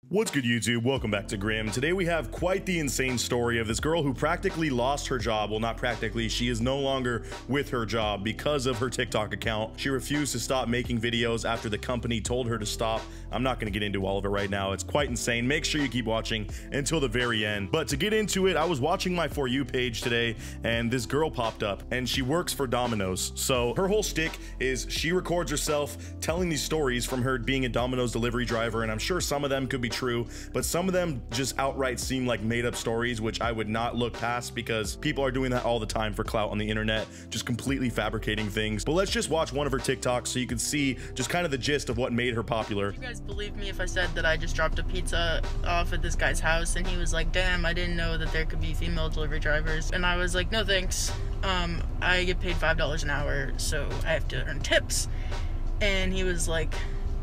What's good, YouTube? Welcome back to Grim. Today we have quite the insane story of this girl who practically lost her job. Well, not practically, she is no longer with her job because of her TikTok account. She refused to stop making videos after the company told her to stop. I'm not going to get into all of it right now. It's quite insane. Make sure you keep watching until the very end. But to get into it, I was watching my For You page today and this girl popped up and she works for Domino's. So her whole shtick is she records herself telling these stories from her being a Domino's delivery driver, and I'm sure some of them could be true, but some of them just outright seem like made-up stories, which I would not look past because people are doing that all the time for clout on the internet, just completely fabricating things. But let's just watch one of her TikToks so you can see just kind of the gist of what made her popular. You guys believe me if I said that I just dropped a pizza off at this guy's house and he was like, damn, I didn't know that there could be female delivery drivers. And I was like, no thanks, I get paid $5 an hour, so I have to earn tips. And he was like,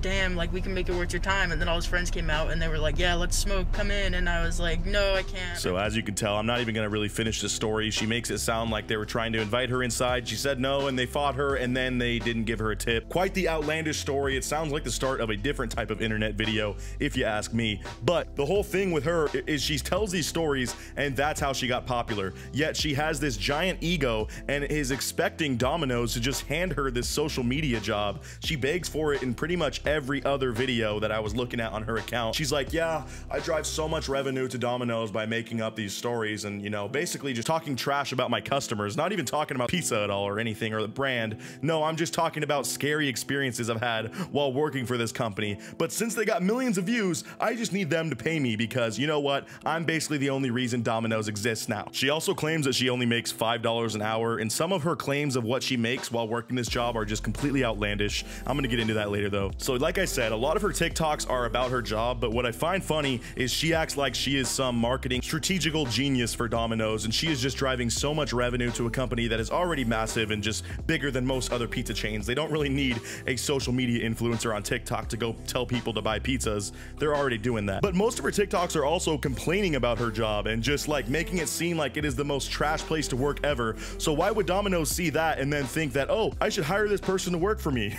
damn, like, we can make it worth your time. And then all his friends came out and they were like, yeah, let's smoke, come in. And I was like, no, I can't. So as you can tell, I'm not even gonna really finish the story. She makes it sound like they were trying to invite her inside. She said no and they fought her and then they didn't give her a tip. Quite the outlandish story. It sounds like the start of a different type of internet video, if you ask me. But the whole thing with her is she tells these stories and that's how she got popular. Yet she has this giant ego and is expecting Domino's to just hand her this social media job. She begs for it in pretty much every other video that I was looking at on her account. She's like, yeah, I drive so much revenue to Domino's by making up these stories and, you know, basically just talking trash about my customers, not even talking about pizza at all or anything or the brand. No, I'm just talking about scary experiences I've had while working for this company. But since they got millions of views, I just need them to pay me because, you know what, I'm basically the only reason Domino's exists now. She also claims that she only makes $5 an hour, and some of her claims of what she makes while working this job are just completely outlandish. I'm gonna get into that later though. So like I said, a lot of her TikToks are about her job, but what I find funny is she acts like she is some marketing strategical genius for Domino's, and she is just driving so much revenue to a company that is already massive and just bigger than most other pizza chains. They don't really need a social media influencer on TikTok to go tell people to buy pizzas. They're already doing that. But most of her TikToks are also complaining about her job and just like making it seem like it is the most trash place to work ever. So why would Domino's see that and then think that, oh, I should hire this person to work for me?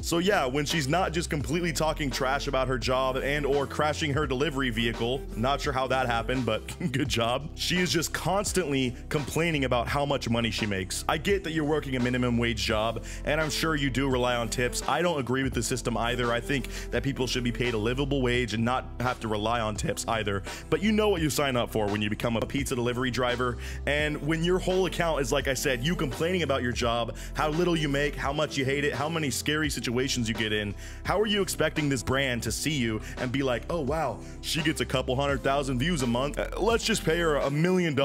So yeah, when she's not just completely talking trash about her job and or crashing her delivery vehicle, not sure how that happened, but good job, she is just constantly complaining about how much money she makes. I get that you're working a minimum wage job and I'm sure you do rely on tips. I don't agree with the system either. I think that people should be paid a livable wage and not have to rely on tips either. But you know what you sign up for when you become a pizza delivery driver, and when your whole account is, like I said, you complaining about your job, how little you make, how much you hate it, how many scary situations you get in. How are you expecting this brand to see you and be like, oh wow, she gets a couple 100,000 views a month, let's just pay her $1 million?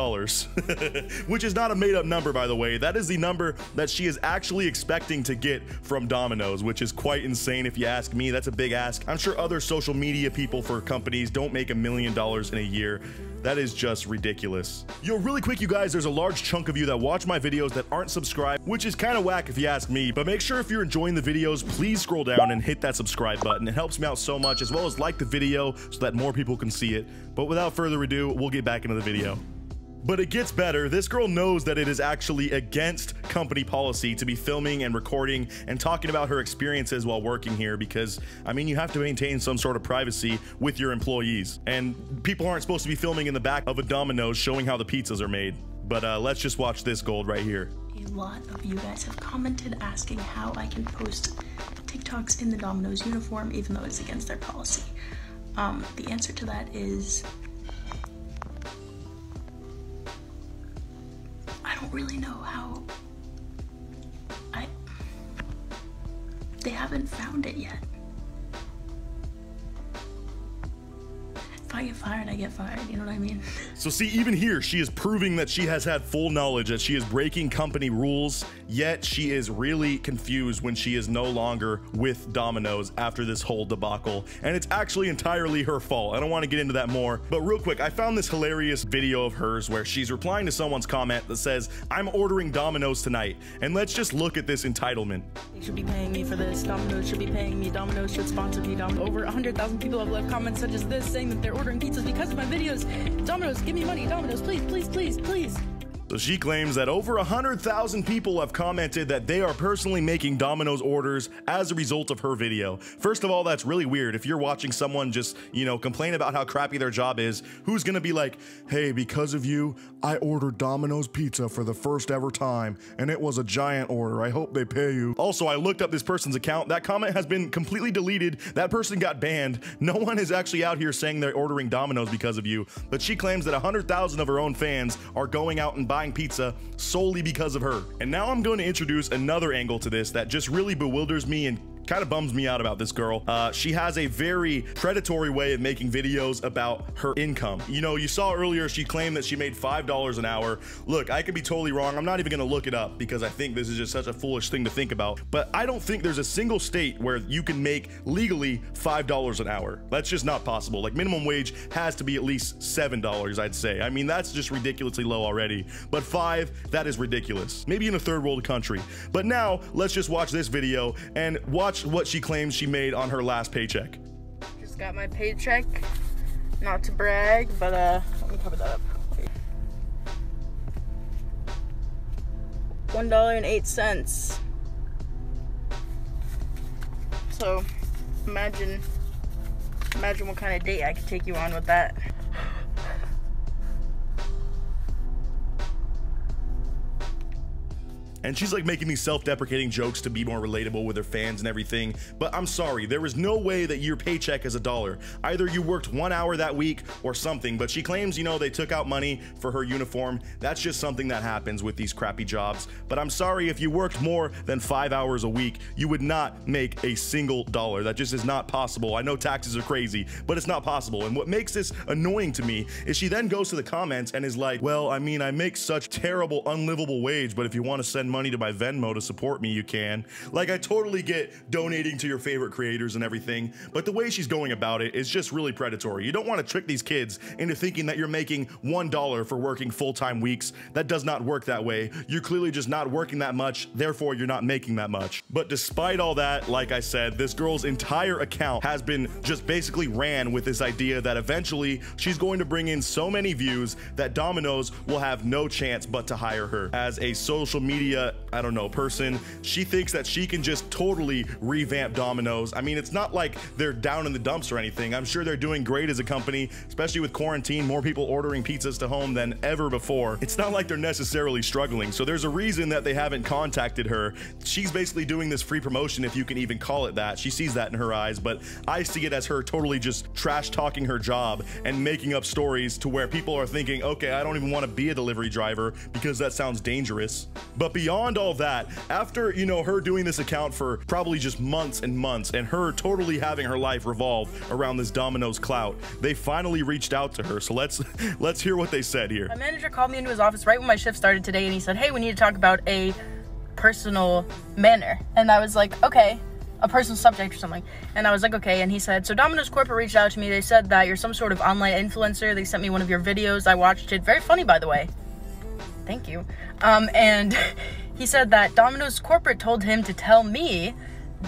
Which is not a made-up number, by the way. That is the number that she is actually expecting to get from Domino's, which is quite insane if you ask me. That's a big ask. I'm sure other social media people for companies don't make $1 million in a year. That is just ridiculous. Yo, really quick, you guys, there's a large chunk of you that watch my videos that aren't subscribed, which is kind of whack if you ask me, but make sure if you're enjoying the videos, please scroll down and hit that subscribe button. It helps me out so much, as well as like the video so that more people can see it. But without further ado, we'll get back into the video. But it gets better. This girl knows that it is actually against company policy to be filming and recording and talking about her experiences while working here because, I mean, you have to maintain some sort of privacy with your employees. And people aren't supposed to be filming in the back of a Domino's showing how the pizzas are made. But let's just watch this gold right here. A lot of you guys have commented asking how I can post TikToks in the Domino's uniform even though it's against their policy. The answer to that is I don't really know how. They haven't found it yet. If I get fired, I get fired, you know what I mean? So see, even here, she is proving that she has had full knowledge that she is breaking company rules, yet she is really confused when she is no longer with Domino's after this whole debacle. And it's actually entirely her fault. I don't want to get into that more, but real quick, I found this hilarious video of hers where she's replying to someone's comment that says, I'm ordering Domino's tonight. And let's just look at this entitlement. They should be paying me for this. Domino's should be paying me. Domino's should sponsor me. Over 100,000 people have left comments such as this saying that they're ordering pizzas because of my videos. Domino's, give me money. Domino's, please, please, please, please. So she claims that over 100,000 people have commented that they are personally making Domino's orders as a result of her video. First of all, that's really weird. If you're watching someone just, you know, complain about how crappy their job is, who's gonna be like, hey, because of you, I ordered Domino's pizza for the first ever time, and it was a giant order. I hope they pay you. Also, I looked up this person's account. That comment has been completely deleted. That person got banned. No one is actually out here saying they're ordering Domino's because of you, but she claims that 100,000 of her own fans are going out and buying pizza solely because of her. And now I'm going to introduce another angle to this that just really bewilders me and kind of bums me out about this girl. She has a very predatory way of making videos about her income. You know, you saw earlier she claimed that she made $5 an hour. Look, I could be totally wrong. I'm not even gonna look it up because I think this is just such a foolish thing to think about. But I don't think there's a single state where you can make legally $5 an hour. That's just not possible. Like, minimum wage has to be at least $7, I'd say. I mean, that's just ridiculously low already. But $5, that is ridiculous. Maybe in a third world country. But now, let's just watch this video and watch what she claims she made on her last paycheck. Just got my paycheck. Not to brag, but let me cover that up. $1.08. So imagine what kind of date I could take you on with that. And she's like making these self-deprecating jokes to be more relatable with her fans and everything. But I'm sorry, there is no way that your paycheck is $1. Either you worked 1 hour that week or something. But she claims, you know, they took out money for her uniform. That's just something that happens with these crappy jobs. But I'm sorry, if you worked more than 5 hours a week, you would not make a single dollar. That just is not possible. I know taxes are crazy, but it's not possible. And what makes this annoying to me is she then goes to the comments and is like, well, I mean, I make such terrible, unlivable wage, but if you want to send money to my Venmo to support me, you can. Like, I totally get donating to your favorite creators and everything, but the way she's going about it is just really predatory. You don't want to trick these kids into thinking that you're making $1 for working full-time weeks. That does not work that way. You're clearly just not working that much, therefore you're not making that much. But despite all that, like I said, this girl's entire account has been just basically ran with this idea that eventually she's going to bring in so many views that Domino's will have no chance but to hire her. As a social media, I don't know, person, she thinks that she can just totally revamp Domino's. I mean, it's not like they're down in the dumps or anything. I'm sure they're doing great as a company, especially with quarantine, more people ordering pizzas to home than ever before. It's not like they're necessarily struggling, so there's a reason that they haven't contacted her. She's basically doing this free promotion, if you can even call it that. She sees that in her eyes, but I see it as her totally just trash talking her job and making up stories to where people are thinking, okay, I don't even want to be a delivery driver because that sounds dangerous. But beyond all that, after, you know, her doing this account for probably just months and months and her totally having her life revolve around this Domino's clout, they finally reached out to her. So let's hear what they said here. My manager called me into his office right when my shift started today, and he said, hey, we need to talk about a personal manner. And I was like, okay, a personal subject or something. And I was like, okay. And he said, so Domino's corporate reached out to me. They said that you're some sort of online influencer. They sent me one of your videos. I watched it. Very funny, by the way. Thank you. And he said that Domino's corporate told him to tell me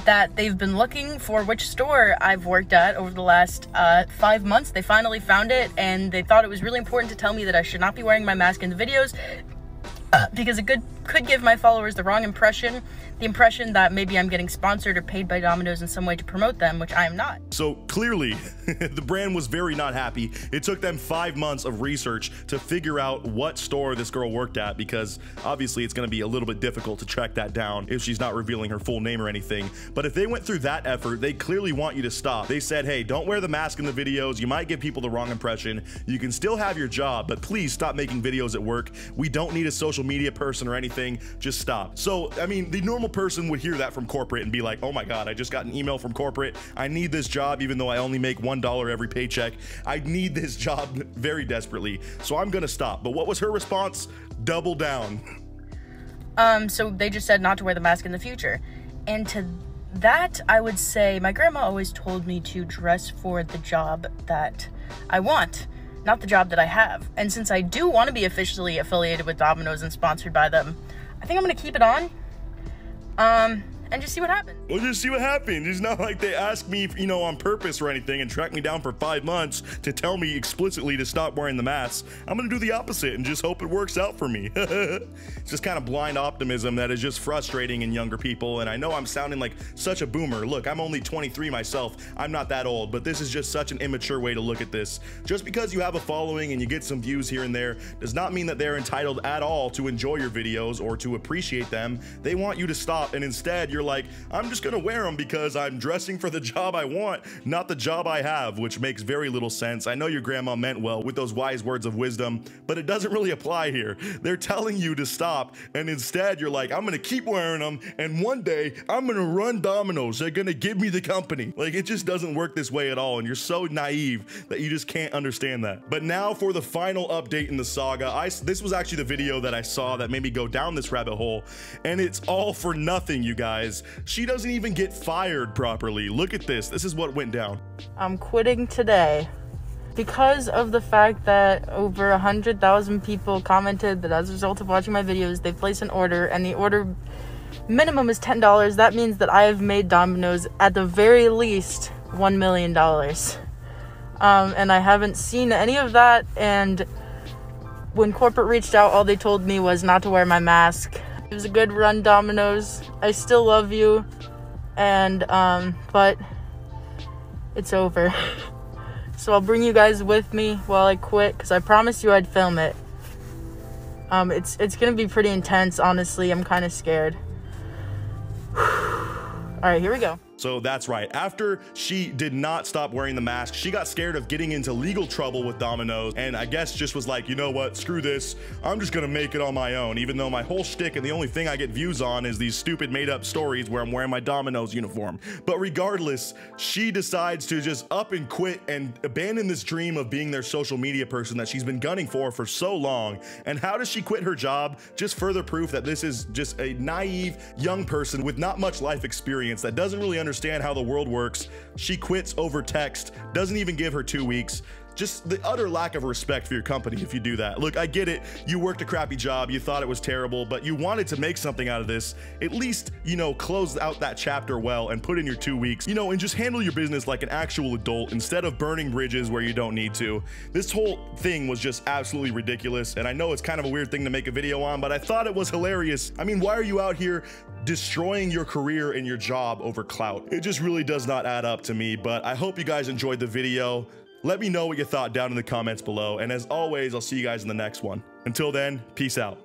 that they've been looking for which store I've worked at over the last 5 months. They finally found it, and they thought it was really important to tell me that I should not be wearing my mask in the videos because it could give my followers the wrong impression, the impression that maybe I'm getting sponsored or paid by Domino's in some way to promote them, which I am not. So clearly, the brand was very not happy. It took them 5 months of research to figure out what store this girl worked at, because obviously it's going to be a little bit difficult to track that down if she's not revealing her full name or anything. But if they went through that effort, they clearly want you to stop. They said, hey, don't wear the mask in the videos. You might give people the wrong impression. You can still have your job, but please stop making videos at work. We don't need a social media person or anything. Just stop. So, I mean, the normal person would hear that from corporate and be like, oh my God, I just got an email from corporate. I need this job even though I only make $1 every paycheck. I need this job very desperately. So I'm gonna stop. But what was her response? Double down. So they just said not to wear the mask in the future. And to that, I would say my grandma always told me to dress for the job that I want, not the job that I have. And since I do want to be officially affiliated with Domino's and sponsored by them, I think I'm gonna keep it on. and just see what happens. We'll just see what happens. It's not like they ask me, you know, on purpose or anything and track me down for 5 months to tell me explicitly to stop wearing the mask. I'm gonna do the opposite and just hope it works out for me. It's just kind of blind optimism that is just frustrating in younger people, and I know I'm sounding like such a boomer. Look, I'm only 23 myself. I'm not that old, but this is just such an immature way to look at this. Just because you have a following and you get some views here and there does not mean that they're entitled at all to enjoy your videos or to appreciate them. They want you to stop, and instead you're like, I'm just gonna wear them because I'm dressing for the job I want, not the job I have, which makes very little sense. I know your grandma meant well with those wise words of wisdom, but it doesn't really apply here. They're telling you to stop, and instead you're like, I'm gonna keep wearing them, and one day I'm gonna run Domino's. They're gonna give me the company. Like, it just doesn't work this way at all, and you're so naive that you just can't understand that. But now for the final update in the saga. This was actually the video that I saw that made me go down this rabbit hole, and it's all for nothing, you guys. She doesn't even get fired properly. Look at this. This is what went down. I'm quitting today because of the fact that over 100,000 people commented that as a result of watching my videos, they placed an order, and the order minimum is $10. That means that I have made Domino's at the very least $1 million. And I haven't seen any of that, and when corporate reached out, all they told me was not to wear my mask. It was a good run, Domino's. I still love you, and but it's over. So I'll bring you guys with me while I quit, because I promised you I'd film it. It's gonna be pretty intense, honestly. I'm kind of scared. All right, here we go. So that's right. After she did not stop wearing the mask, she got scared of getting into legal trouble with Domino's, and I guess just was like, you know what, screw this. I'm just gonna make it on my own, even though my whole shtick and the only thing I get views on is these stupid made up stories where I'm wearing my Domino's uniform. But regardless, she decides to just up and quit and abandon this dream of being their social media person that she's been gunning for so long. And how does she quit her job? Just further proof that this is just a naive young person with not much life experience that doesn't really understand how the world works. She quits over text, doesn't even give her 2 weeks. Just the utter lack of respect for your company if you do that. Look, I get it. You worked a crappy job. You thought it was terrible, but you wanted to make something out of this. At least, you know, close out that chapter well and put in your 2 weeks, you know, and just handle your business like an actual adult instead of burning bridges where you don't need to. This whole thing was just absolutely ridiculous, and I know it's kind of a weird thing to make a video on, but I thought it was hilarious. I mean, why are you out here destroying your career and your job over clout? It just really does not add up to me, but I hope you guys enjoyed the video. Let me know what you thought down in the comments below, and as always, I'll see you guys in the next one. Until then, peace out.